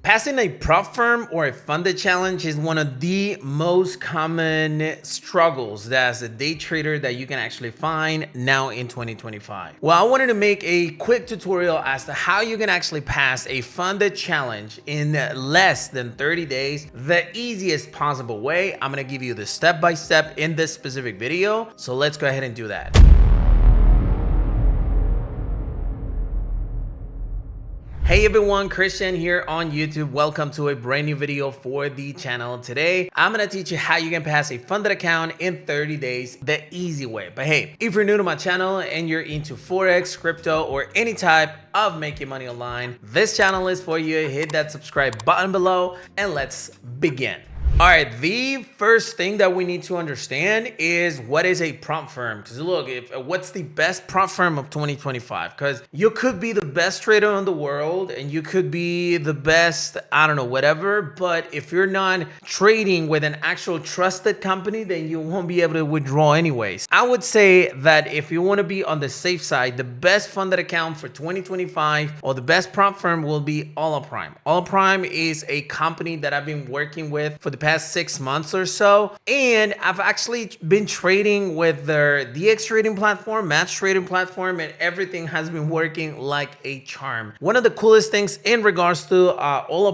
Passing a prop firm or a funded challenge is one of the most common struggles as a day trader that you can actually find now in 2025. Well, I wanted to make a quick tutorial as to how you can actually pass a funded challenge in less than 30 days, the easiest possible way. I'm going to give you the step-by-step in this specific video. So let's go ahead and do that. Hey everyone, Christian here on YouTube. Welcome to a brand new video for the channel. Today, I'm gonna teach you how you can pass a funded account in 30 days, the easy way. But hey, if you're new to my channel and you're into Forex, crypto, or any type of making money online, this channel is for you. Hit that subscribe button below and let's begin. All right, the first thing that we need to understand is what is a prop firm? Because look, what's the best prop firm of 2025? Because you could be the best trader in the world and you could be the best, I don't know, whatever. But if you're not trading with an actual trusted company, then you won't be able to withdraw anyways. I would say that if you want to be on the safe side, the best funded account for 2025 or the best prop firm will be Prime. Prime is a company that I've been working with for the past 6 months or so, and I've actually been trading with their DX trading platform, match trading platform, and everything has been working like a charm. One of the coolest things in regards to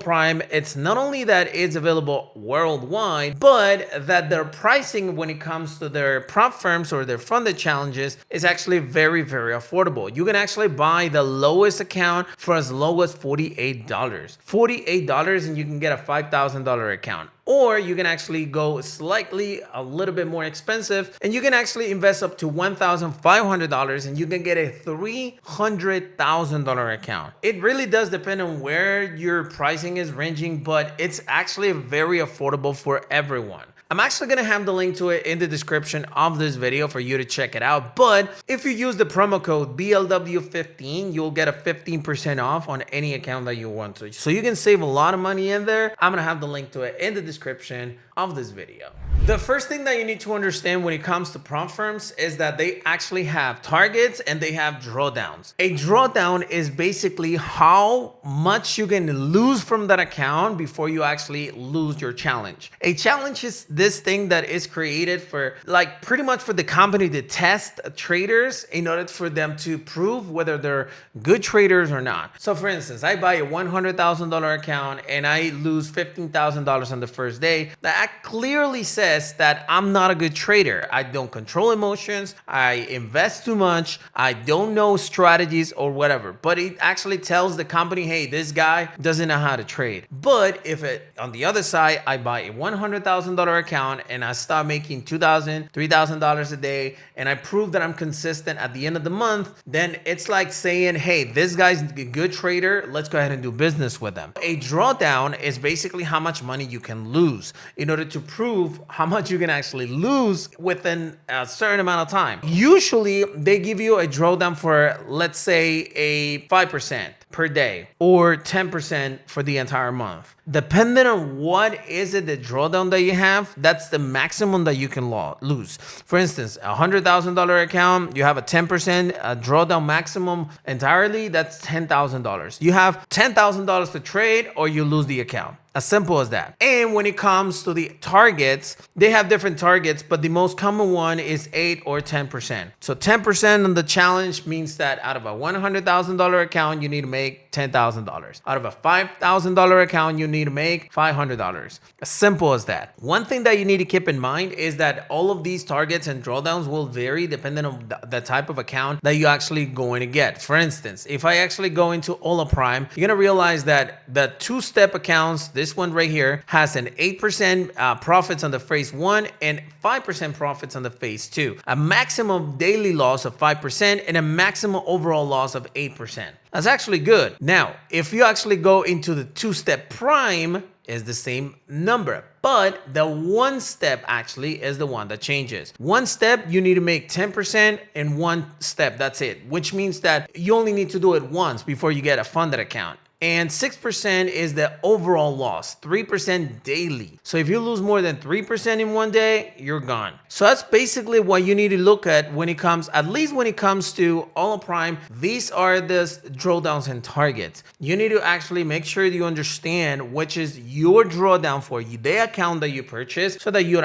Prime, it's not only that it's available worldwide, but that their pricing when it comes to their prop firms or their funded challenges is actually very, very affordable. You can actually buy the lowest account for as low as $48. $48 and you can get a $5,000 account. Or you can actually go slightly a little bit more expensive and you can actually invest up to $1,500 and you can get a $300,000 account. It really does depend on where your pricing is ranging, but it's actually very affordable for everyone. I'm actually going to have the link to it in the description of this video for you to check it out. But if you use the promo code BLW15, you'll get a 15% off on any account that you want to. So you can save a lot of money in there. I'm going to have the link to it in the description of this video. The first thing that you need to understand when it comes to prop firms is that they actually have targets and they have drawdowns. A drawdown is basically how much you can lose from that account before you actually lose your challenge. A challenge is this thing that is created for pretty much for the company to test traders in order for them to prove whether they're good traders or not. So for instance, I buy a $100,000 account and I lose $15,000 on the first day. That clearly says that I'm not a good trader. I don't control emotions. I invest too much. I don't know strategies or whatever. But it actually tells the company, hey, this guy doesn't know how to trade. But if on the other side, I buy a $100,000 account and I start making $2,000, $3,000 a day, and I prove that I'm consistent at the end of the month, then it's like saying, hey, this guy's a good trader. Let's go ahead and do business with them. A drawdown is basically how much money you can lose in order to prove how much you can actually lose within a certain amount of time. Usually they give you a drawdown for, let's say, a 5% per day or 10% for the entire month. Depending on what is it the drawdown that you have, that's the maximum that you can lose. For instance, a $100,000 account, you have a 10% drawdown maximum entirely, that's $10,000. You have $10,000 to trade or you lose the account. As simple as that. And when it comes to the targets, they have different targets, but the most common one is 8 or 10%. So 10% on the challenge means that out of a $100,000 account, you need to make $10,000. Out of a $5,000 account, you need to make $500. As simple as that. One thing that you need to keep in mind is that all of these targets and drawdowns will vary depending on the type of account that you're actually going to get. For instance, if I actually go into Prime, you're going to realize that the two-step accounts, this one right here, has an 8% profits on the phase 1 and 5% profits on the phase 2. A maximum daily loss of 5% and a maximum overall loss of 8%. That's actually good. Now, if you actually go into the two-step prime, is the same number, but the one step actually is the one that changes. One step, you need to make 10%, and one step, that's it, which means that you only need to do it once before you get a funded account. And 6% is the overall loss, 3% daily. So if you lose more than 3% in one day, you're gone. So that's basically what you need to look at when it comes, at least when it comes to All Prime. These are the drawdowns and targets. You need to actually make sure you understand which is your drawdown for you, the account that you purchase, so that you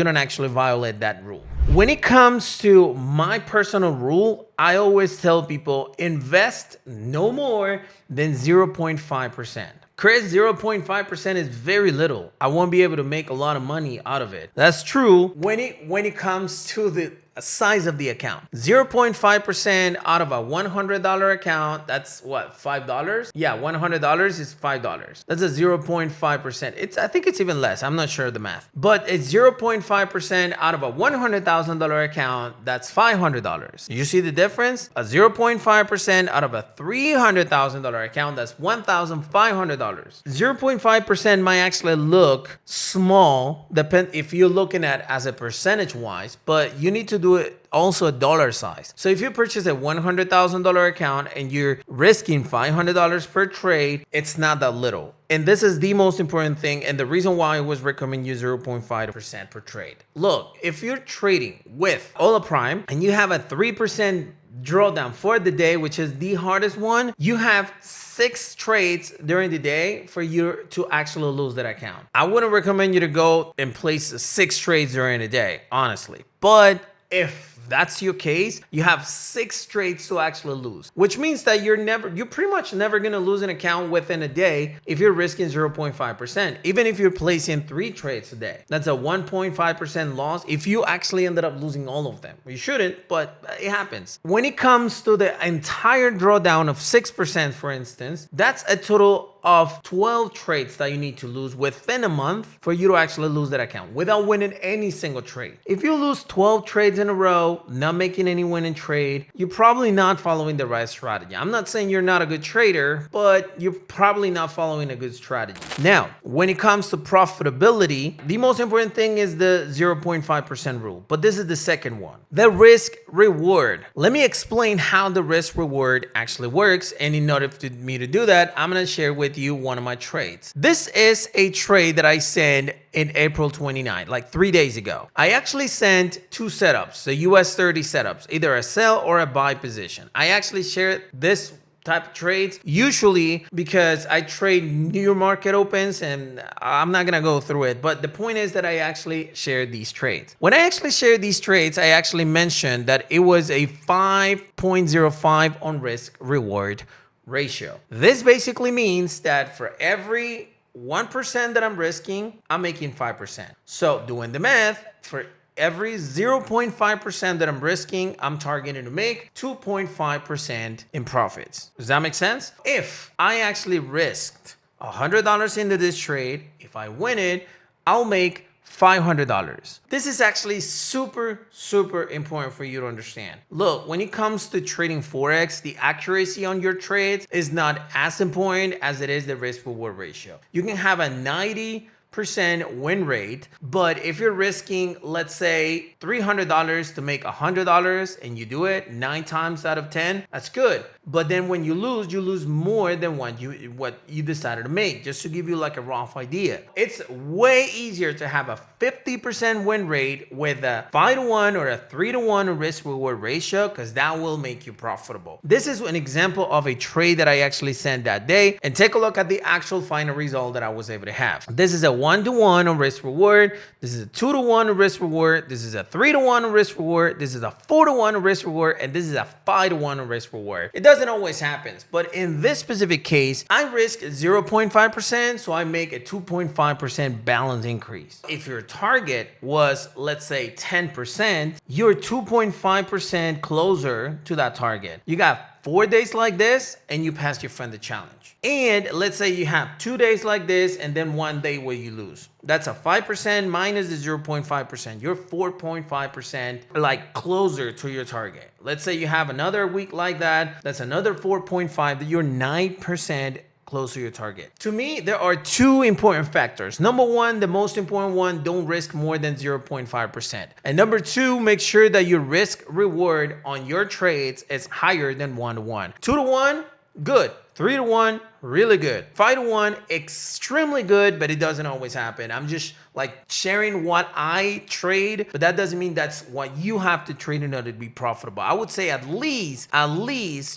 don't actually violate that rule. When it comes to my personal rule, I always tell people invest no more than 0.5%. Chris, 0.5% is very little. I won't be able to make a lot of money out of it. That's true when it comes to the size of the account. 0.5% out of a $100 account, that's what, $5? Yeah, $100 is $5. That's a 0.5%. I think it's even less. I'm not sure of the math. But it's 0.5% out of a $100,000 account, that's $500. You see the difference? A 0.5% out of a $300,000 account, that's $1,500. 0.5% might actually look small, if you're looking at as a percentage wise, but you need to do it also a dollar size. So if you purchase a $100,000 account and you're risking $500 per trade, it's not that little. And this is the most important thing, and the reason why I always recommend you 0.5% per trade. Look, if you're trading with All Prime and you have a 3% drawdown for the day, which is the hardest one, you have 6 trades during the day for you to actually lose that account. I wouldn't recommend you to go and place 6 trades during the day, honestly. But if that's your case, you have 6 trades to actually lose, which means that you're pretty much never going to lose an account within a day if you're risking 0.5%. Even if you're placing 3 trades a day, that's a 1.5% loss if you actually ended up losing all of them. You shouldn't, but it happens. When it comes to the entire drawdown of 6%, for instance, that's a total of 12 trades that you need to lose within a month for you to actually lose that account without winning any single trade. If you lose 12 trades in a row, not making any winning trade, you're probably not following the right strategy. I'm not saying you're not a good trader, but you're probably not following a good strategy. Now, when it comes to profitability, the most important thing is the 0.5% rule, but this is the second one, the risk reward. Let me explain how the risk reward actually works, and in order for me to do that, I'm going to share with you one of my trades. This is a trade that I sent in April 29, like 3 days ago. I actually sent 2 setups, the US 30 setups, either a sell or a buy position. I actually shared this type of trades usually because I trade new market opens, and I'm not gonna go through it, but the point is that I actually shared these trades. When I actually shared these trades, I actually mentioned that it was a 5.05 on risk reward ratio. This basically means that for every 1% that I'm risking, I'm making 5%. So doing the math, for every 0.5% that I'm risking, I'm targeting to make 2.5% in profits. Does that make sense? If I actually risked $100 into this trade, if I win it, I'll make $500. This is actually super important for you to understand. Look, when it comes to trading Forex, the accuracy on your trades is not as important as it is the risk reward ratio. You can have a 90% win rate, but if you're risking, let's say $300 to make $100 and you do it 9 times out of 10, that's good. But then when you lose more than what you decided to make. Just to give you like a rough idea, it's way easier to have a 50% win rate with a 5-to-1 or a 3-to-1 risk reward ratio, because that will make you profitable. This is an example of a trade that I actually sent that day, and take a look at the actual final result that I was able to have. This is a 1-to-1 on risk reward. This is a 2-to-1 on risk reward. This is a 3-to-1 on risk reward. This is a 4-to-1 on risk reward, and this is a 5-to-1 on risk reward. It doesn't always happen, but in this specific case, I risk 0.5%, so I make a 2.5% balance increase. If your target was, let's say, 10%, you're 2.5% closer to that target. You got 4 days like this and you pass your friend the challenge. And let's say you have 2 days like this and then 1 day where you lose. That's a 5% minus the 0.5%. You're 4.5% like closer to your target. Let's say you have another week like that. That's another 4.5. That you're 9% close to your target. To me, there are 2 important factors. Number 1, the most important one, don't risk more than 0.5%. And number 2, make sure that your risk reward on your trades is higher than 1-to-1. 2-to-1, good. 3-to-1, really good. 5 to 1, extremely good, but it doesn't always happen. I'm just like sharing what I trade, but that doesn't mean that's what you have to trade in order to be profitable. I would say at least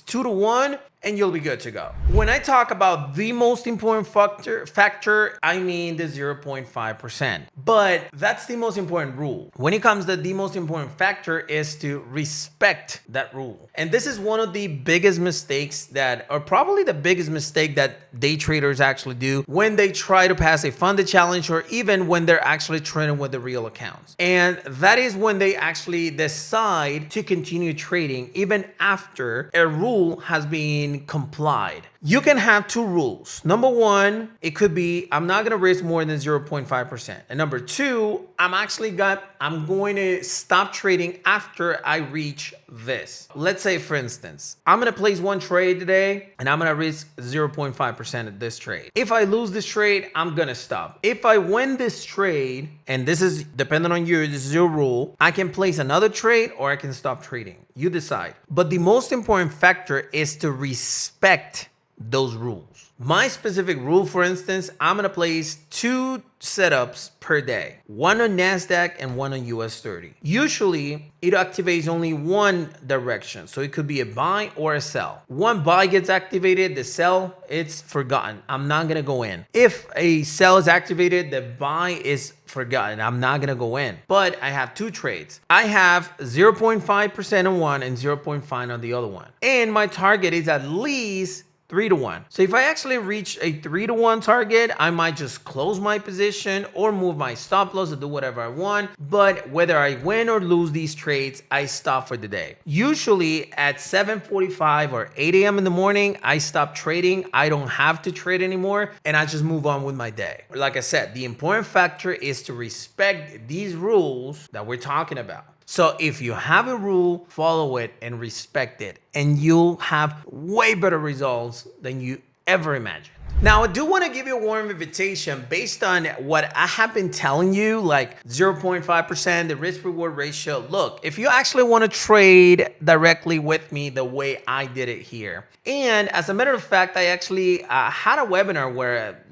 2 to 1, and you'll be good to go. When I talk about the most important factor, I mean the 0.5%. But that's the most important rule. When it comes to the most important factor is to respect that rule. And this is one of the biggest mistakes or probably the biggest mistake that day traders actually do when they try to pass a funded challenge, or even when they're actually trading with the real accounts. And that is when they actually decide to continue trading even after a rule has been complied. You can have 2 rules. Number 1, it could be, I'm not going to risk more than 0.5%. And number 2, I'm going to stop trading after I reach this. Let's say, for instance, I'm going to place one trade today and I'm going to risk 0.5% of this trade. If I lose this trade, I'm going to stop. If I win this trade, and this is dependent on you, this is your rule, I can place another trade or I can stop trading. You decide. But the most important factor is to respect those rules. My specific rule, for instance, I'm going to place 2 setups per day, one on NASDAQ and one on US 30. Usually it activates only one direction. So it could be a buy or a sell. One buy gets activated, the sell, it's forgotten. I'm not going to go in. If a sell is activated, the buy is forgotten. I'm not going to go in. But I have 2 trades. I have 0.5% on one and 0.5 on the other one. And my target is at least 3 to 1. So if I actually reach a 3 to 1 target, I might just close my position or move my stop loss or do whatever I want. But whether I win or lose these trades, I stop for the day. Usually at 7:45 or 8 a.m. in the morning, I stop trading. I don't have to trade anymore and I just move on with my day. Like I said, the important factor is to respect these rules that we're talking about. So if you have a rule, follow it and respect it, and you'll have way better results than you ever imagined. Now, I do want to give you a warm invitation based on what I have been telling you, like 0.5%, the risk reward ratio. Look, if you actually want to trade directly with me the way I did it here. And as a matter of fact, I actually had a webinar where,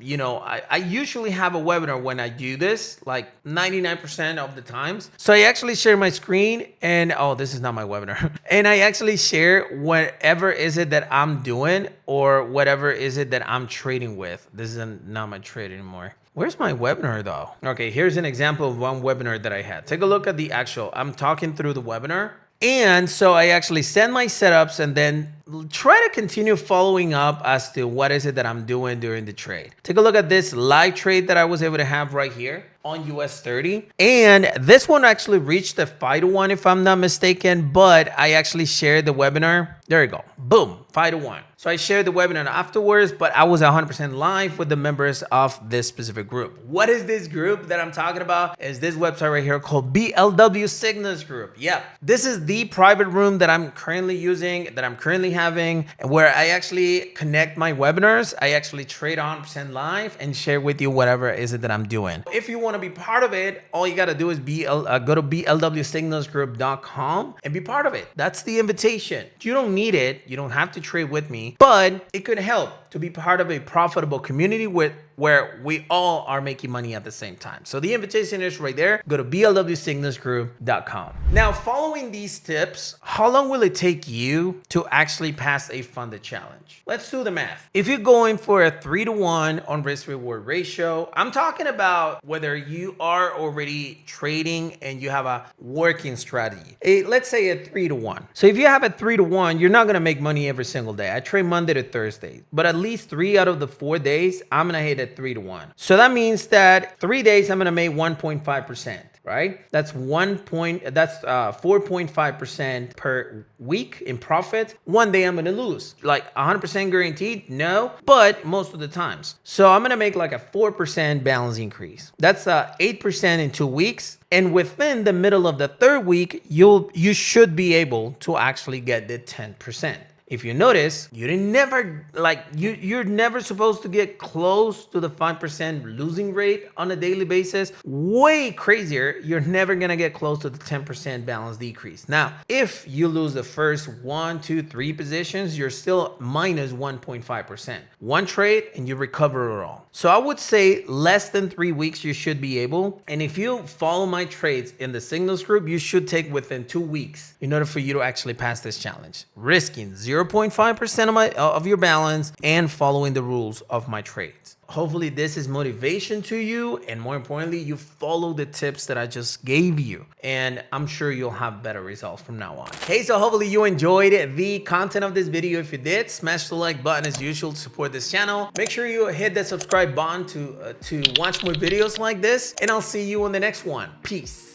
I usually have a webinar when I do this, like 99% of the times. So I actually share my screen and, oh, this is not my webinar. And I actually share whatever is it that I'm doing or whatever is it that I'm trading with. This is not my trade anymore. Where's my webinar though? Okay, here's an example of one webinar that I had. Take a look at the I'm talking through the webinar. And so I actually send my setups and then try to continue following up as to what is it that I'm doing during the trade. Take a look at this live trade that I was able to have right here on US 30. And this one actually reached a 5 to 1 if I'm not mistaken, but I actually shared the webinar. There you go. Boom, 5 to 1. So I shared the webinar afterwards, but I was 100% live with the members of this specific group. What is this group that I'm talking about? Is this website right here called BLW Signals Group. Yep. This is the private room that I'm currently using, that I'm currently having, where I actually connect my webinars. I actually trade 100% live and share with you whatever is it that I'm doing. If you want to be part of it, all you got to do is go to blwsignalsgroup.com and be part of it. That's the invitation. You don't need it. You don't have to trade with me, but it could help to be part of a profitable community where we all are making money at the same time. So the invitation is right there. Go to blwsignalsgroup.com. Now, following these tips, how long will it take you to actually pass a funded challenge? Let's do the math. If you're going for a 3 to 1 on risk reward ratio, I'm talking about whether you are already trading and you have a working strategy. Let's say a 3 to 1. So if you have a 3 to 1, you're not going to make money every single day. I trade Monday to Thursday, but at least 3 out of the 4 days, I'm going to hit at 3 to 1. So that means that 3 days, I'm going to make 1.5%. Right? That's 4.5% per week in profit. One day I'm going to lose. Like 100% guaranteed? No, but most of the times. So I'm going to make like a 4% balance increase. That's 8% in 2 weeks. And within the middle of the third week, you should be able to actually get the 10%. If you notice, you're never supposed to get close to the 5% losing rate on a daily basis. Way crazier, you're never gonna get close to the 10% balance decrease. Now, if you lose the first 1, 2, 3 positions, you're still minus 1.5%. One trade and you recover it all. So I would say less than 3 weeks you should be able. And if you follow my trades in the signals group, you should take within 2 weeks in order for you to actually pass this challenge, risking 0.5% of your balance and following the rules of my trades. Hopefully this is motivation to you, and more importantly, you follow the tips that I just gave you, and I'm sure you'll have better results from now on. Okay, so hopefully you enjoyed the content of this video. If you did, smash the like button as usual to support this channel. Make sure you hit that subscribe button to watch more videos like this, and I'll see you on the next one. Peace.